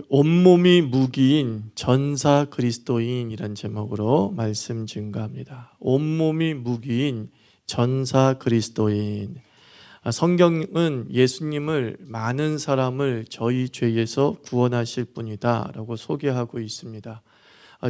온몸이 무기인 전사 그리스도인이란 제목으로 말씀 증가합니다. 온몸이 무기인 전사 그리스도인. 성경은 예수님을 많은 사람을 저희 죄에서 구원하실 분이다 라고 소개하고 있습니다.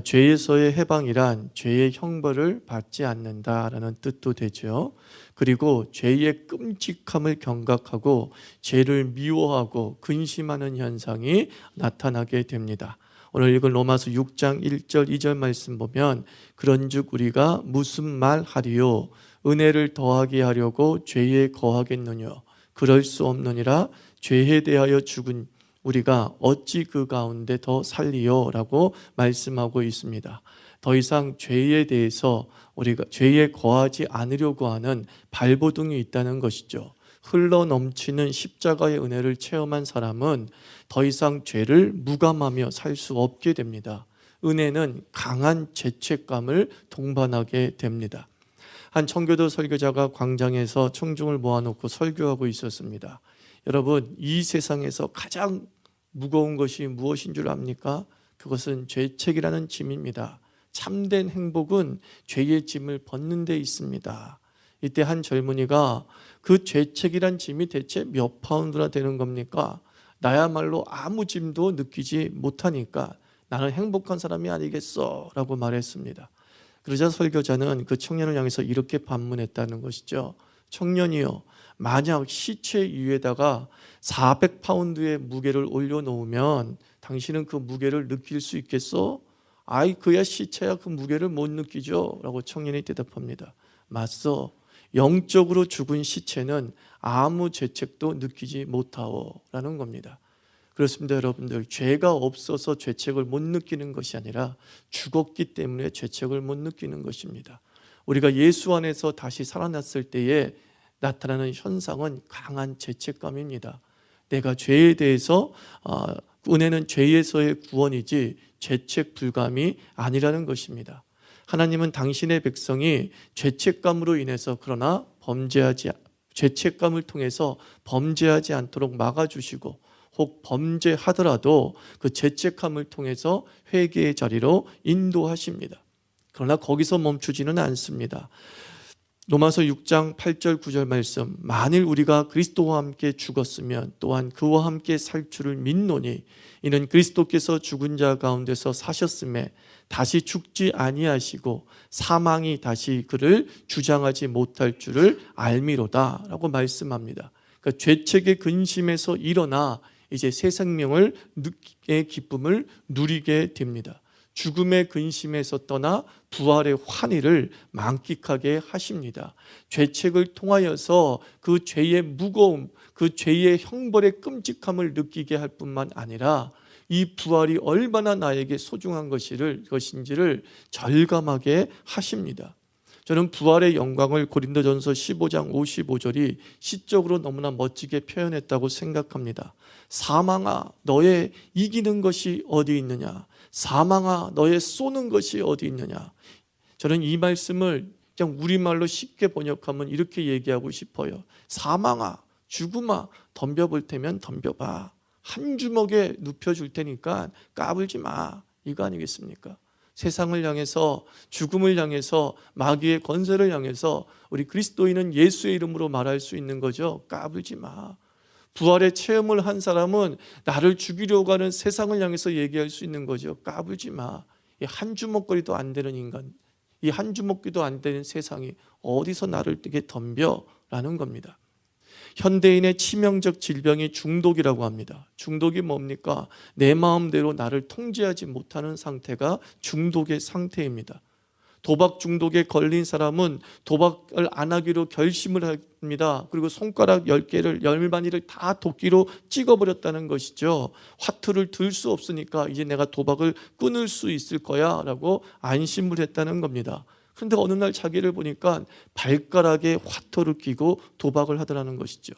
죄에서의 해방이란 죄의 형벌을 받지 않는다라는 뜻도 되죠. 그리고 죄의 끔찍함을 경각하고 죄를 미워하고 근심하는 현상이 나타나게 됩니다. 오늘 읽은 로마서 6장 1절 2절 말씀 보면 그런즉 우리가 무슨 말 하리요 은혜를 더하게 하려고 죄에 거하겠느냐 그럴 수 없느니라 죄에 대하여 죽은 우리가 어찌 그 가운데 더 살리요? 라고 말씀하고 있습니다. 더 이상 죄에 대해서 우리가 죄에 거하지 않으려고 하는 발버둥이 있다는 것이죠. 흘러 넘치는 십자가의 은혜를 체험한 사람은 더 이상 죄를 무감하며 살 수 없게 됩니다. 은혜는 강한 죄책감을 동반하게 됩니다. 한 청교도 설교자가 광장에서 청중을 모아놓고 설교하고 있었습니다. 여러분, 이 세상에서 가장 무거운 것이 무엇인 줄 압니까? 그것은 죄책이라는 짐입니다. 참된 행복은 죄의 짐을 벗는 데 있습니다. 이때 한 젊은이가 그 죄책이란 짐이 대체 몇 파운드나 되는 겁니까? 나야말로 아무 짐도 느끼지 못하니까 나는 행복한 사람이 아니겠어 라고 말했습니다. 그러자 설교자는 그 청년을 향해서 이렇게 반문했다는 것이죠. 청년이요, 만약 시체 위에다가 400파운드의 무게를 올려놓으면 당신은 그 무게를 느낄 수 있겠어? 아이, 그야 시체야 그 무게를 못 느끼죠 라고 청년이 대답합니다. 맞소. 영적으로 죽은 시체는 아무 죄책도 느끼지 못하오 라는 겁니다. 그렇습니다. 여러분들, 죄가 없어서 죄책을 못 느끼는 것이 아니라 죽었기 때문에 죄책을 못 느끼는 것입니다. 우리가 예수 안에서 다시 살아났을 때에 나타나는 현상은 강한 죄책감입니다. 내가 죄에 대해서 은혜는 죄에서의 구원이지 죄책 불감이 아니라는 것입니다. 하나님은 당신의 백성이 죄책감으로 인해서 그러나 죄책감을 통해서 범죄하지 않도록 막아주시고 혹 범죄하더라도 그 죄책감을 통해서 회개의 자리로 인도하십니다. 그러나 거기서 멈추지는 않습니다. 로마서 6장 8절 9절 말씀, 만일 우리가 그리스도와 함께 죽었으면 또한 그와 함께 살 줄을 믿노니 이는 그리스도께서 죽은 자 가운데서 사셨음에 다시 죽지 아니하시고 사망이 다시 그를 주장하지 못할 줄을 알미로다 라고 말씀합니다. 그러니까 죄책의 근심에서 일어나 이제 새 생명의 기쁨을 누리게 됩니다. 죽음의 근심에서 떠나 부활의 환희를 만끽하게 하십니다. 죄책을 통하여서 그 죄의 무거움, 그 죄의 형벌의 끔찍함을 느끼게 할 뿐만 아니라 이 부활이 얼마나 나에게 소중한 것인지를 절감하게 하십니다. 저는 부활의 영광을 고린도전서 15장 55절이 시적으로 너무나 멋지게 표현했다고 생각합니다. 사망아, 너의 이기는 것이 어디 있느냐? 사망아, 너의 쏘는 것이 어디 있느냐? 저는 이 말씀을 그냥 우리말로 쉽게 번역하면 이렇게 얘기하고 싶어요. 사망아, 죽음아, 덤벼볼 테면 덤벼봐. 한 주먹에 눕혀줄 테니까 까불지 마. 이거 아니겠습니까? 세상을 향해서, 죽음을 향해서, 마귀의 권세를 향해서 우리 그리스도인은 예수의 이름으로 말할 수 있는 거죠. 까불지 마. 부활의 체험을 한 사람은 나를 죽이려고 하는 세상을 향해서 얘기할 수 있는 거죠. 까불지 마. 이 한 주먹거리도 안 되는 인간, 이 한 주먹기도 안 되는 세상이 어디서 나를 이렇게 덤벼라는 겁니다. 현대인의 치명적 질병이 중독이라고 합니다. 중독이 뭡니까? 내 마음대로 나를 통제하지 못하는 상태가 중독의 상태입니다. 도박 중독에 걸린 사람은 도박을 안 하기로 결심을 합니다. 그리고 손가락 10개를 10마디를 다 도끼로 찍어버렸다는 것이죠. 화투를 들 수 없으니까 이제 내가 도박을 끊을 수 있을 거야 라고 안심을 했다는 겁니다. 그런데 어느 날 자기를 보니까 발가락에 화투를 끼고 도박을 하더라는 것이죠.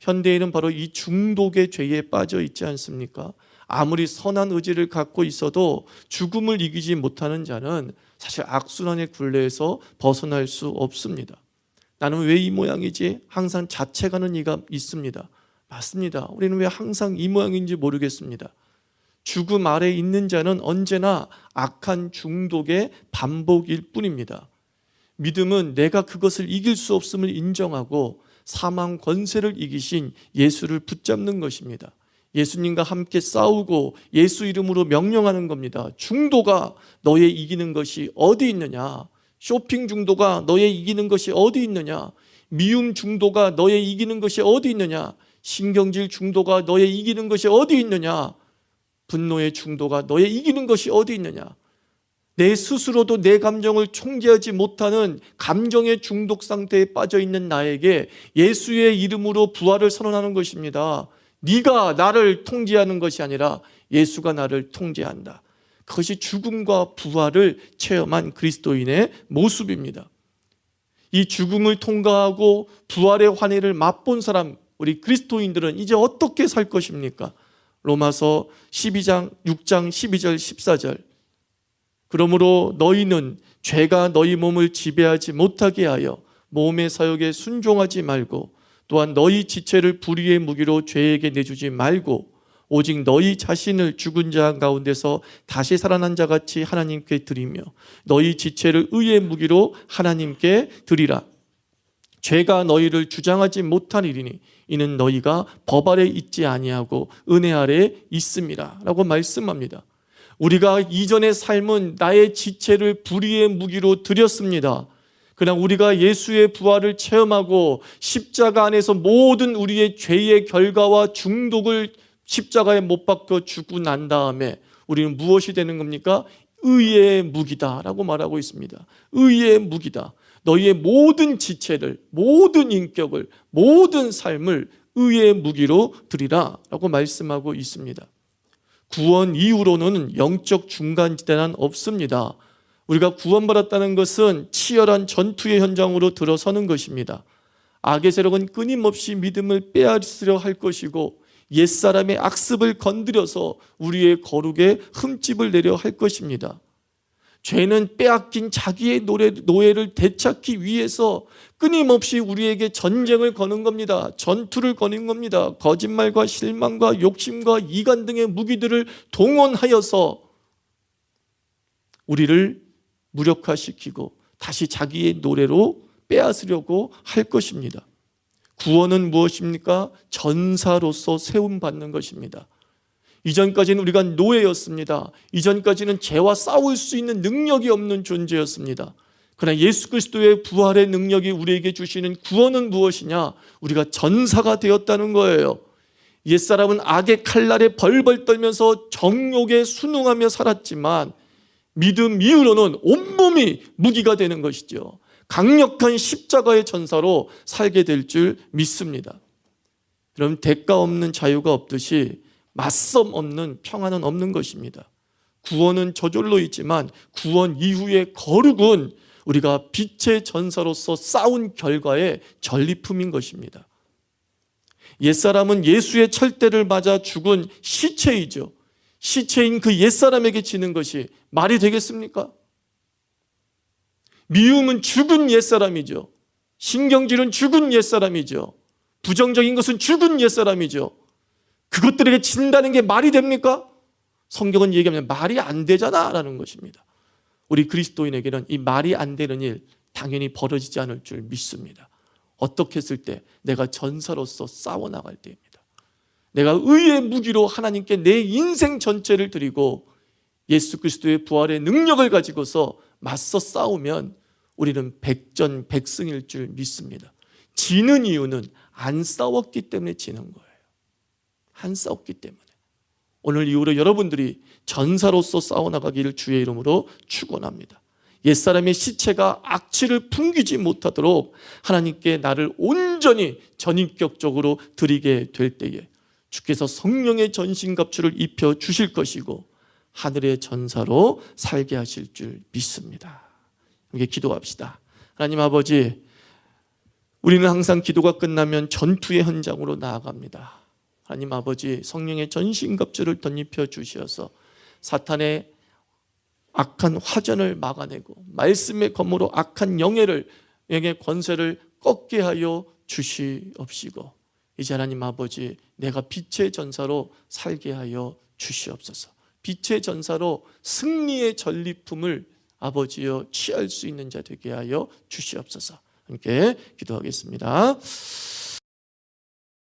현대인은 바로 이 중독의 죄에 빠져 있지 않습니까? 아무리 선한 의지를 갖고 있어도 죽음을 이기지 못하는 자는 사실 악순환의 굴레에서 벗어날 수 없습니다. 나는 왜 이 모양이지? 항상 자책하는 이가 있습니다. 맞습니다. 우리는 왜 항상 이 모양인지 모르겠습니다. 죽음 아래 있는 자는 언제나 악한 중독의 반복일 뿐입니다. 믿음은 내가 그것을 이길 수 없음을 인정하고 사망 권세를 이기신 예수를 붙잡는 것입니다. 예수님과 함께 싸우고 예수 이름으로 명령하는 겁니다. 중도가 너의 이기는 것이 어디 있느냐? 쇼핑 중도가 너의 이기는 것이 어디 있느냐? 미움 중도가 너의 이기는 것이 어디 있느냐? 신경질 중도가 너의 이기는 것이 어디 있느냐? 분노의 중도가 너의 이기는 것이 어디 있느냐? 내 스스로도 내 감정을 통제하지 못하는 감정의 중독 상태에 빠져 있는 나에게 예수의 이름으로 부활을 선언하는 것입니다. 네가 나를 통제하는 것이 아니라 예수가 나를 통제한다. 그것이 죽음과 부활을 체험한 그리스도인의 모습입니다. 이 죽음을 통과하고 부활의 환희를 맛본 사람, 우리 그리스도인들은 이제 어떻게 살 것입니까? 로마서 12장 6장 12절 14절. 그러므로 너희는 죄가 너희 몸을 지배하지 못하게 하여 몸의 사욕에 순종하지 말고 또한 너희 지체를 불의의 무기로 죄에게 내주지 말고 오직 너희 자신을 죽은 자 가운데서 다시 살아난 자 같이 하나님께 드리며 너희 지체를 의의 무기로 하나님께 드리라. 죄가 너희를 주장하지 못하리니 이는 너희가 법 아래 있지 아니하고 은혜 아래 있음이라 라고 말씀합니다. 우리가 이전의 삶은 나의 지체를 불의의 무기로 드렸습니다. 그러나 우리가 예수의 부활을 체험하고 십자가 안에서 모든 우리의 죄의 결과와 중독을 십자가에 못 박혀 죽고 난 다음에 우리는 무엇이 되는 겁니까? 의의 무기다라고 말하고 있습니다. 의의 무기다. 너희의 모든 지체를, 모든 인격을, 모든 삶을 의의 무기로 드리라 라고 말씀하고 있습니다. 구원 이후로는 영적 중간지대는 없습니다. 우리가 구원받았다는 것은 치열한 전투의 현장으로 들어서는 것입니다. 악의 세력은 끊임없이 믿음을 빼앗으려 할 것이고 옛사람의 악습을 건드려서 우리의 거룩에 흠집을 내려 할 것입니다. 죄는 빼앗긴 자기의 노예를 되찾기 위해서 끊임없이 우리에게 전쟁을 거는 겁니다. 전투를 거는 겁니다. 거짓말과 실망과 욕심과 이간 등의 무기들을 동원하여서 우리를 무력화시키고 다시 자기의 노래로 빼앗으려고 할 것입니다. 구원은 무엇입니까? 전사로서 세움받는 것입니다. 이전까지는 우리가 노예였습니다. 이전까지는 죄와 싸울 수 있는 능력이 없는 존재였습니다. 그러나 예수 그리스도의 부활의 능력이 우리에게 주시는 구원은 무엇이냐? 우리가 전사가 되었다는 거예요. 옛사람은 악의 칼날에 벌벌 떨면서 정욕에 순응하며 살았지만 믿음 이후로는 온몸이 무기가 되는 것이죠. 강력한 십자가의 전사로 살게 될 줄 믿습니다. 그럼 대가 없는 자유가 없듯이 맞섬 없는 평안은 없는 것입니다. 구원은 저절로 있지만 구원 이후의 거룩은 우리가 빛의 전사로서 싸운 결과의 전리품인 것입니다. 옛사람은 예수의 철대를 맞아 죽은 시체이죠. 시체인 그 옛사람에게 지는 것이 말이 되겠습니까? 미움은 죽은 옛사람이죠. 신경질은 죽은 옛사람이죠. 부정적인 것은 죽은 옛사람이죠. 그것들에게 진다는 게 말이 됩니까? 성경은 얘기하면 말이 안 되잖아 라는 것입니다. 우리 그리스도인에게는 이 말이 안 되는 일 당연히 벌어지지 않을 줄 믿습니다. 어떻게 했을 때? 내가 전사로서 싸워나갈 때입니다. 내가 의의 무기로 하나님께 내 인생 전체를 드리고 예수 그리스도의 부활의 능력을 가지고서 맞서 싸우면 우리는 백전백승일 줄 믿습니다. 지는 이유는 안 싸웠기 때문에 지는 거예요. 안 싸웠기 때문에. 오늘 이후로 여러분들이 전사로서 싸워나가기를 주의 이름으로 축원합니다. 옛사람의 시체가 악취를 풍기지 못하도록 하나님께 나를 온전히 전인격적으로 드리게 될 때에 주께서 성령의 전신갑주를 입혀 주실 것이고 하늘의 전사로 살게 하실 줄 믿습니다. 함께 기도합시다. 하나님 아버지, 우리는 항상 기도가 끝나면 전투의 현장으로 나아갑니다. 하나님 아버지, 성령의 전신갑주를 덧입혀 주셔서 사탄의 악한 화전을 막아내고 말씀의 검으로 악한 영의 권세를 꺾게 하여 주시옵시고 이제 하나님 아버지, 내가 빛의 전사로 살게 하여 주시옵소서. 빛의 전사로 승리의 전리품을 아버지여 취할 수 있는 자 되게 하여 주시옵소서. 함께 기도하겠습니다.